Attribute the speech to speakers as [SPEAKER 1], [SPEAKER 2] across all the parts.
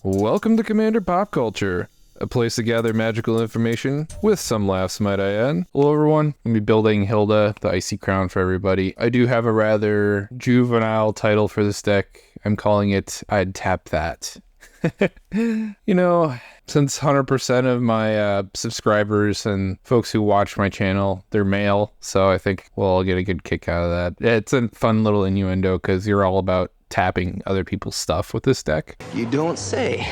[SPEAKER 1] Welcome to Commander Pop Culture, a place to gather magical information, with some laughs, might I add. Hello everyone, I'm going to be building Hylda, the Icy Crown for everybody. I do have a rather juvenile title for this deck. I'm calling it I'd Tap That. You know, since 100% of my subscribers and folks who watch my channel, they're male, so I think we'll all get a good kick out of that. It's a fun little innuendo because you're all about tapping other people's stuff with this deck.
[SPEAKER 2] You don't say.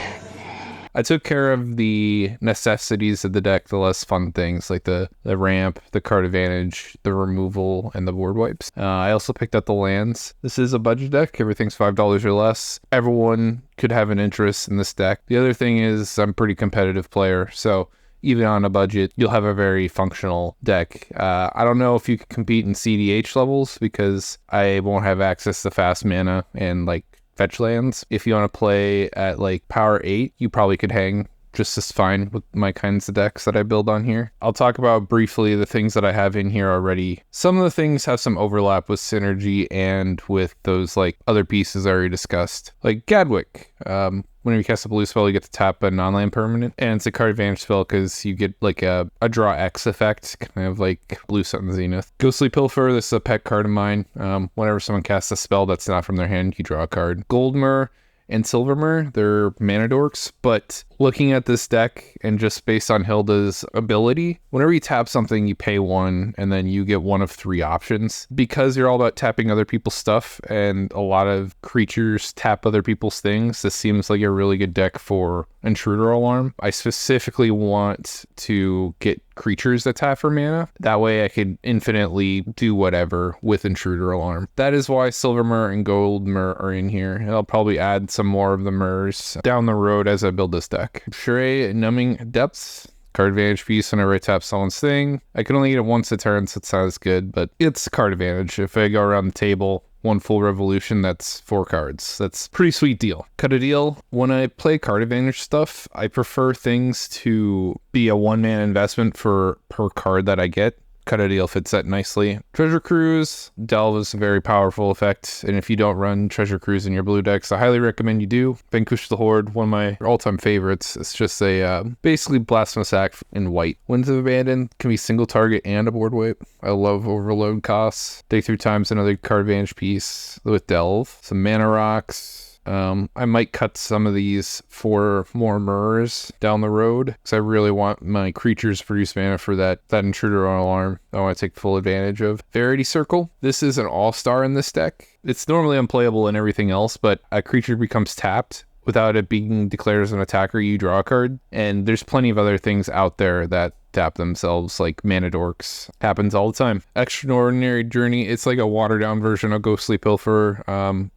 [SPEAKER 1] I took care of the necessities of the deck, the less fun things like the ramp, the card advantage, the removal, and the board wipes. I also picked up the lands. This is a budget deck. Everything's $5 or less. Everyone could have an interest in this deck. The other thing is I'm a pretty competitive player, so even on a budget, you'll have a very functional deck. I don't know if you can compete in CDH levels because I won't have access to fast mana and like fetch lands. If you want to play at like power 8, you probably could hang just as fine with my kinds of decks that I build on here. I'll talk about briefly the things that I have in here already. Some of the things have some overlap with synergy and with those like other pieces I already discussed. Like Gadwick. Whenever you cast a blue spell, you get to tap a non-land permanent, and it's a card advantage spell because you get like a draw X effect, kind of like Blue Sun Zenith. Ghostly Pilfer, this is a pet card of mine. Whenever someone casts a spell that's not from their hand, you draw a card. Goldmer and Silvermer, they're mana dorks, but looking at this deck and just based on Hylda's ability, whenever you tap something, you pay 1 and then you get one of 3 options. Because you're all about tapping other people's stuff and a lot of creatures tap other people's things, this seems like a really good deck for Intruder Alarm. I specifically want to get creatures that tap for mana. That way I could infinitely do whatever with Intruder Alarm. That is why Silvermer and Goldmer are in here. And I'll probably add some more of the Mers down the road as I build this deck. Shrey Numbing Depths, card advantage piece whenever I tap someone's thing. I can only get it once a turn, so it sounds good, but it's card advantage. If I go around the table, one full revolution, that's 4 cards. That's a pretty sweet deal. Cut a deal. When I play card advantage stuff, I prefer things to be a one-man investment per card that I get. Cut a deal fits that nicely. Treasure Cruise, Delve is a very powerful effect, and if you don't run Treasure Cruise in your blue decks, I highly recommend you do. Vanquish the Horde, one of my all-time favorites. It's just a basically Blasphemous Act in white. Winds of Abandon can be single target and a board wipe. I love overload costs. Day Through Time's another card advantage piece with Delve. Some mana rocks. I might cut some of these for more Mers down the road because I really want my creatures to produce mana for that Intruder Alarm I want to take full advantage of. Verity Circle. This is an all-star in this deck. It's normally unplayable in everything else, but a creature becomes tapped. Without it being declared as an attacker, you draw a card. And there's plenty of other things out there that tap themselves, like mana dorks. Happens all the time. Extraordinary Journey, it's like a watered down version of Ghostly Pilfer.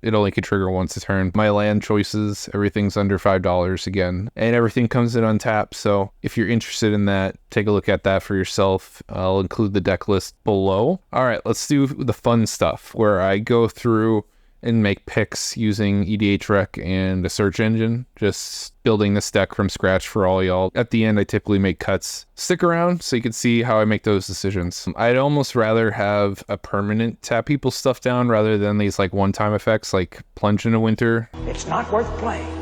[SPEAKER 1] It only can trigger once a turn. My land choices, everything's under $5 again. And everything comes in untapped, so if you're interested in that, take a look at that for yourself. I'll include the deck list below. Alright, let's do the fun stuff, where I go through and make picks using EDH Rec and a search engine, just building this deck from scratch for all y'all. At the end, I typically make cuts. Stick around so you can see how I make those decisions. I'd almost rather have a permanent tap people's stuff down rather than these like one-time effects like Plunge into Winter.
[SPEAKER 3] It's not worth playing.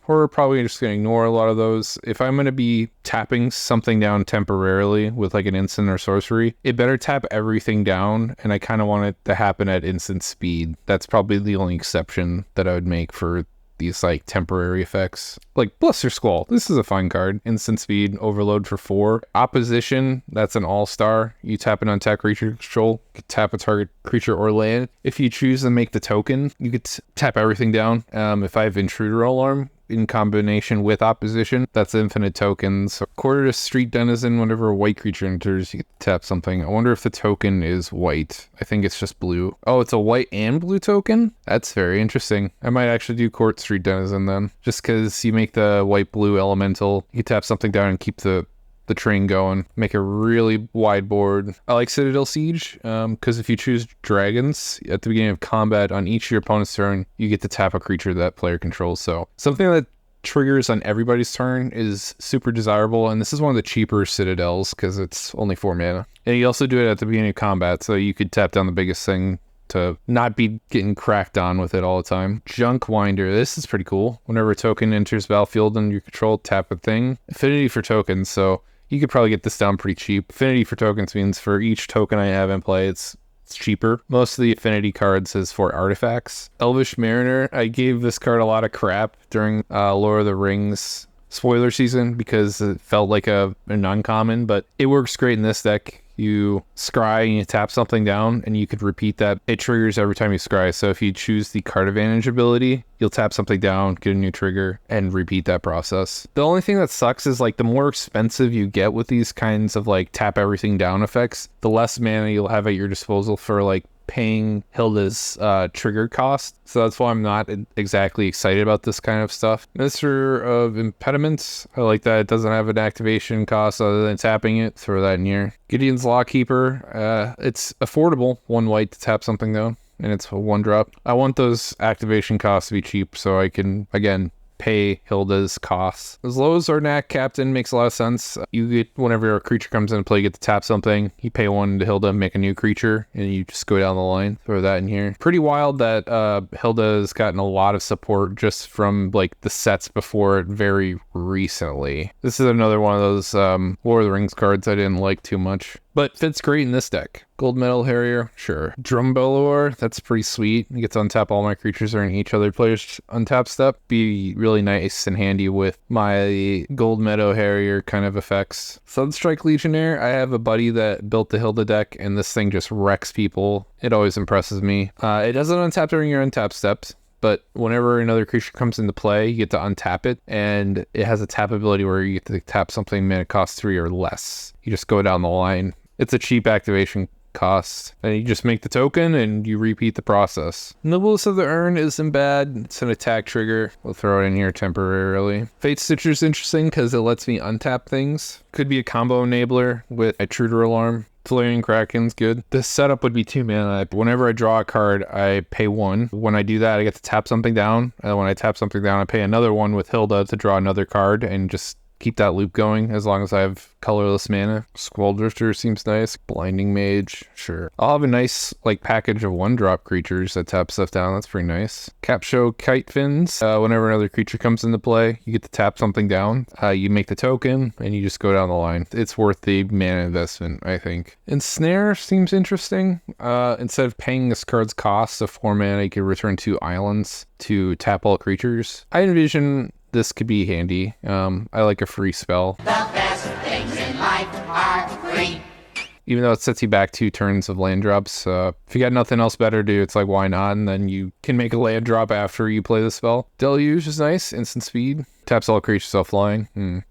[SPEAKER 1] We're probably just going to ignore a lot of those. If I'm going to be tapping something down temporarily with like an instant or sorcery, it better tap everything down, and I kind of want it to happen at instant speed. That's probably the only exception that I would make for these like temporary effects. Like Bluster Squall, this is a fine card. Instant speed, overload for 4. Opposition, that's an all-star. You tap an untapped creature control, you could tap a target creature or land. If you choose to make the token, you could tap everything down. If I have Intruder Alarm in combination with opposition, that's infinite tokens. Quarter to Street Denizen, whenever a white creature enters, you can tap something. I wonder if the token is white. I think it's just blue. Oh, it's a white and blue token? That's very interesting. I might actually do Court Street Denizen then, just because you make the white-blue elemental, you tap something down and keep the train going, make a really wide board. I like Citadel Siege because if you choose dragons at the beginning of combat on each of your opponent's turn, you get to tap a creature that player controls. So something that triggers on everybody's turn is super desirable, and this is one of the cheaper Citadels because it's only 4 mana. And you also do it at the beginning of combat, so you could tap down the biggest thing to not be getting cracked on with it all the time. Junk Winder. This is pretty cool. Whenever a token enters battlefield and you control, tap a thing. Affinity for tokens, so you could probably get this down pretty cheap. Affinity for tokens means for each token I have in play, it's cheaper. Most of the affinity cards is for artifacts. Elvish Mariner. I gave this card a lot of crap during Lord of the Rings spoiler season because it felt like a non-common, but it works great in this deck. You scry and you tap something down and you could repeat that. It triggers every time you scry. So if you choose the card advantage ability, you'll tap something down, get a new trigger, and repeat that process. The only thing that sucks is like the more expensive you get with these kinds of like tap everything down effects, the less mana you'll have at your disposal for like paying Hylda's trigger cost. So that's why I'm not exactly excited about this kind of stuff. Minister of Impediments. I like that it doesn't have an activation cost other than tapping it. Throw that in here. Gideon's Lawkeeper. It's affordable. 1 white to tap something though. And it's a 1 drop. I want those activation costs to be cheap so I can, again, pay Hylda's costs. As low as Arnak Captain makes a lot of sense. You get, whenever a creature comes into play, you get to tap something. You pay 1 to Hylda, make a new creature, and you just go down the line. Throw that in here. Pretty wild that Hylda has gotten a lot of support just from like the sets before it very recently. This is another one of those Lord of the Rings cards I didn't like too much, but fits great in this deck. Gold Metal Harrier, sure. Drumbelor, that's pretty sweet. You get to untap all my creatures during each other player's untap step. Be really nice and handy with my Gold Meadow Harrier kind of effects. Sunstrike Legionnaire, I have a buddy that built the Hylda deck, and this thing just wrecks people. It always impresses me. It doesn't untap during your untap steps, but whenever another creature comes into play, you get to untap it, and it has a tap ability where you get to tap something mana cost 3 or less. You just go down the line. It's a cheap activation cost, and you just make the token and you repeat the process. Noblesse of the Urn isn't bad. It's an attack trigger. We'll throw it in here temporarily. Fate Stitcher is interesting because it lets me untap things. Could be a combo enabler with Intruder Alarm. Flaring Kraken's good. This setup would be 2 mana. Whenever I draw a card, I pay 1. When I do that, I get to tap something down, and when I tap something down, I pay another 1 with Hylda to draw another card and just keep that loop going as long as I have colorless mana. Squall Drifter seems nice. Blinding Mage, sure. I'll have a nice like package of 1-drop creatures that tap stuff down. That's pretty nice. Capsho Kite Fins. Whenever another creature comes into play, you get to tap something down. You make the token and you just go down the line. It's worth the mana investment, I think. Ensnare seems interesting. Instead of paying this card's cost of 4 mana, you can return 2 islands to tap all creatures. I envision this could be handy. I like a free spell. The best things in life are free. Even though it sets you back 2 turns of land drops. If you got nothing else better to do, it's like, why not? And then you can make a land drop after you play the spell. Deluge is nice. Instant speed. Taps all creatures offline.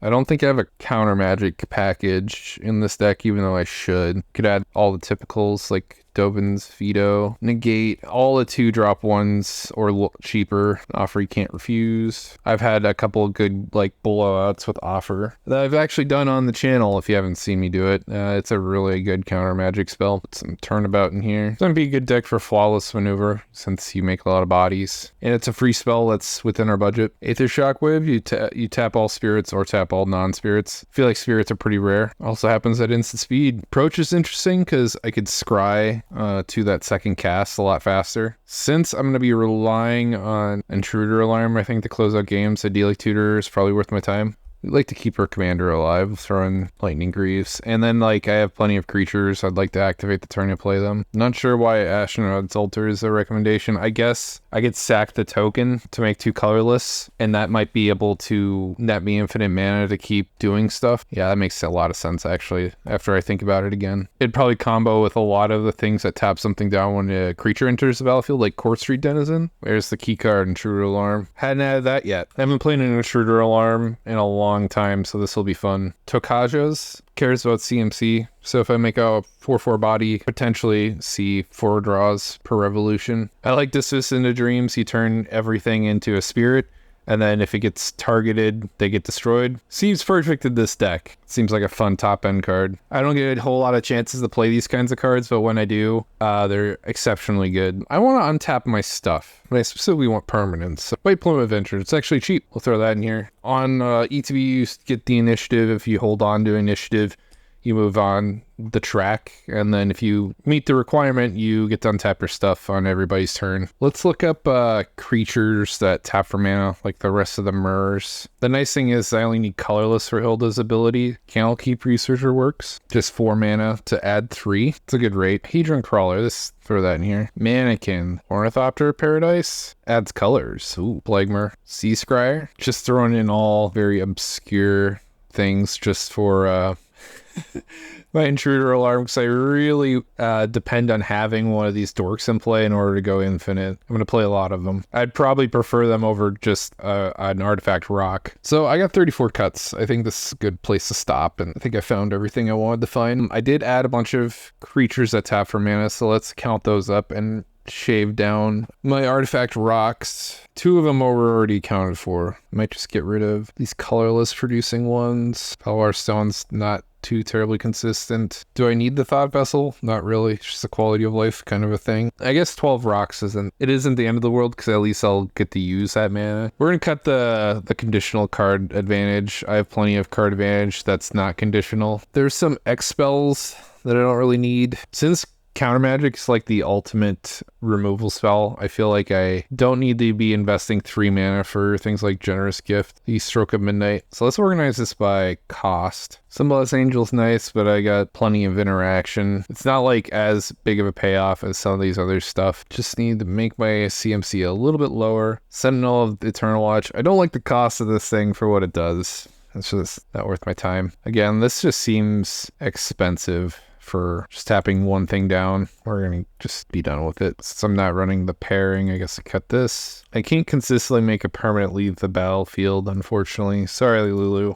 [SPEAKER 1] I don't think I have a counter magic package in this deck, even though I should. Could add all the typicals like Dovin's Veto, negate all the 2-drop ones or cheaper. Offer you can't refuse. I've had a couple of good like blowouts with Offer that I've actually done on the channel if you haven't seen me do it. It's a really good counter magic spell. Put some Turnabout in here. It's going to be a good deck for Flawless Maneuver since you make a lot of bodies. And it's a free spell that's within our budget. Aether Shockwave, you tap all spirits or tap all non-spirits. I feel like spirits are pretty rare. Also happens at instant speed. Approach is interesting because I could scry to that second cast a lot faster. Since I'm going to be relying on Intruder Alarm, I think, to close out games, Ideally Tutor is probably worth my time. We'd like to keep our commander alive, throw in Lightning Greaves. And then, like, I have plenty of creatures I'd like to activate the turn to play them. Not sure why Astronaut's Altar is a recommendation. I guess I could sack the token to make 2 colorless, and that might be able to net me infinite mana to keep doing stuff. Yeah, that makes a lot of sense, actually, after I think about it again. It'd probably combo with a lot of the things that tap something down when a creature enters the battlefield, like Court Street Denizen. There's the key card, Intruder Alarm. Hadn't added that yet. I haven't played an Intruder Alarm in a long time, so this will be fun. Tokajas cares about CMC, so if I make a 4/4 body, potentially see 4 draws per revolution. I like Dismiss into Dreams. You turn everything into a spirit, and then if it gets targeted, they get destroyed. Seems perfect in this deck. Seems like a fun top-end card. I don't get a whole lot of chances to play these kinds of cards, but when I do, they're exceptionally good. I want to untap my stuff, but I specifically want permanence. So White Plume Adventure, it's actually cheap. We'll throw that in here. On ETB, you get the initiative. If you hold on to initiative, you move on the track, and then if you meet the requirement, you get to untap your stuff on everybody's turn. Let's look up creatures that tap for mana, like the rest of the mirrors. The nice thing is I only need colorless for Hylda's ability. Candlekeep Researcher works. Just 4 mana to add 3. It's a good rate. Hedron Crawler, let's throw that in here. Mannequin, Ornithopter Paradise, adds colors. Ooh, Plagmer, Sea Scryer. Just throwing in all very obscure things just for my intruder alarm, because I really depend on having one of these dorks in play in order to go infinite. I'm going to play a lot of them. I'd probably prefer them over just an artifact rock. So I got 34 cuts. I think this is a good place to stop, and I think I found everything I wanted to find. I did add a bunch of creatures that tap for mana, so let's count those up and shave down my artifact rocks. 2 of them were already accounted for. I might just get rid of these colorless producing ones. Palwar Stone's not too terribly consistent. Do I need the Thought Vessel? Not really. It's just a quality of life kind of a thing. I guess 12 rocks isn't the end of the world, because at least I'll get to use that mana. We're gonna cut the conditional card advantage. I have plenty of card advantage that's not conditional. There's some X spells that I don't really need. Since Counter Magic's like the ultimate removal spell, I feel like I don't need to be investing 3 mana for things like Generous Gift, the Stroke of Midnight. So let's organize this by cost. Symbolized Angel's nice, but I got plenty of interaction. It's not like as big of a payoff as some of these other stuff. Just need to make my CMC a little bit lower. Sentinel of Eternal Watch. I don't like the cost of this thing for what it does. It's just not worth my time. Again, this just seems expensive for just tapping one thing down. We're gonna just be done with it. Since I'm not running the pairing, I guess I cut this. I can't consistently make a permanent leave the battlefield, unfortunately. Sorry, Lulu.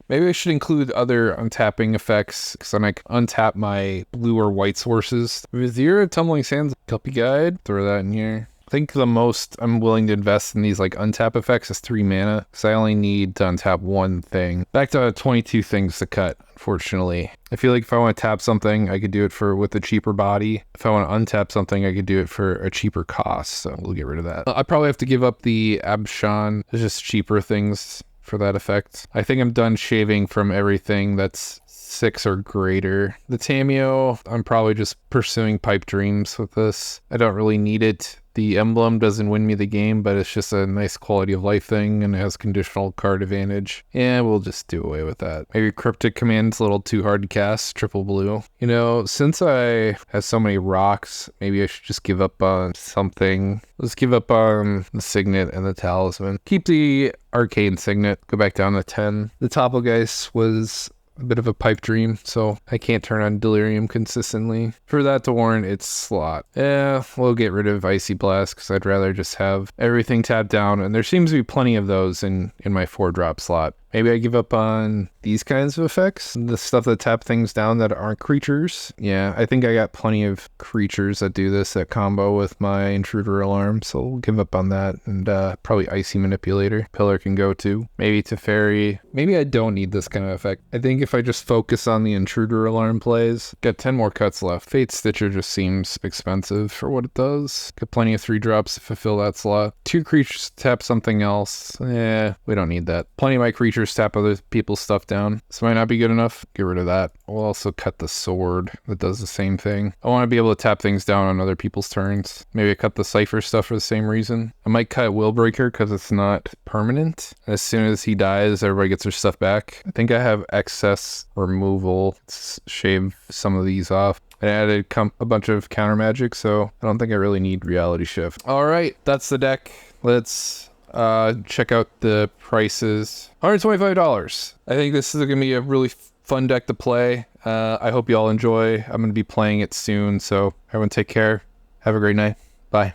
[SPEAKER 1] Maybe I should include other untapping effects, because then I can untap my blue or white sources. Vizier, Tumbling Sands, Kelpie Guide, throw that in here. I think the most I'm willing to invest in these like untap effects is 3 mana, because I only need to untap one thing. Back to 22 things to cut, unfortunately. I feel like if I want to tap something, I could do it with a cheaper body. If I want to untap something, I could do it for a cheaper cost, so we'll get rid of that. I probably have to give up the Abshan. There's just cheaper things for that effect. I think I'm done shaving from everything that's 6 or greater. The Tameo, I'm probably just pursuing Pipe Dreams with this. I don't really need it. The emblem doesn't win me the game, but it's just a nice quality of life thing, and it has conditional card advantage. And we'll just do away with that. Maybe Cryptic Command's a little too hard to cast, triple blue. You know, since I have so many rocks, maybe I should just give up on something. Let's give up on the Signet and the Talisman. Keep the Arcane Signet, go back down to 10. The Topolgeist was a bit of a pipe dream, so I can't turn on Delirium consistently. For that to warrant its slot. Yeah, we'll get rid of Icy Blast, because I'd rather just have everything tapped down, and there seems to be plenty of those in my 4-drop slot. Maybe I give up on these kinds of effects, the stuff that tap things down that aren't creatures. Yeah, I think I got plenty of creatures that do this that combo with my Intruder Alarm, so we'll give up on that, and probably Icy Manipulator. Pillar can go too. Maybe Teferi. Maybe I don't need this kind of effect. I think if I just focus on the Intruder Alarm plays, got 10 more cuts left. Fate Stitcher just seems expensive for what it does. Got plenty of 3-drops to fulfill that slot. 2 creatures tap something else. We don't need that. Plenty of my creatures tap other people's stuff down. This might not be good enough. Get rid of that. We'll also cut the sword that does the same thing. I want to be able to tap things down on other people's turns. Maybe I cut the Cypher stuff for the same reason. I might cut Willbreaker because it's not permanent. As soon as he dies, everybody gets their stuff back. I think I have excess removal. Let's shave some of these off. I added a bunch of counter magic, so I don't think I really need Reality Shift. All right, that's the deck. Let's check out the prices. $125. I think this is gonna be a really fun deck to play. I hope you all enjoy. I'm gonna be playing it soon, so everyone take care. Have a great night. Bye.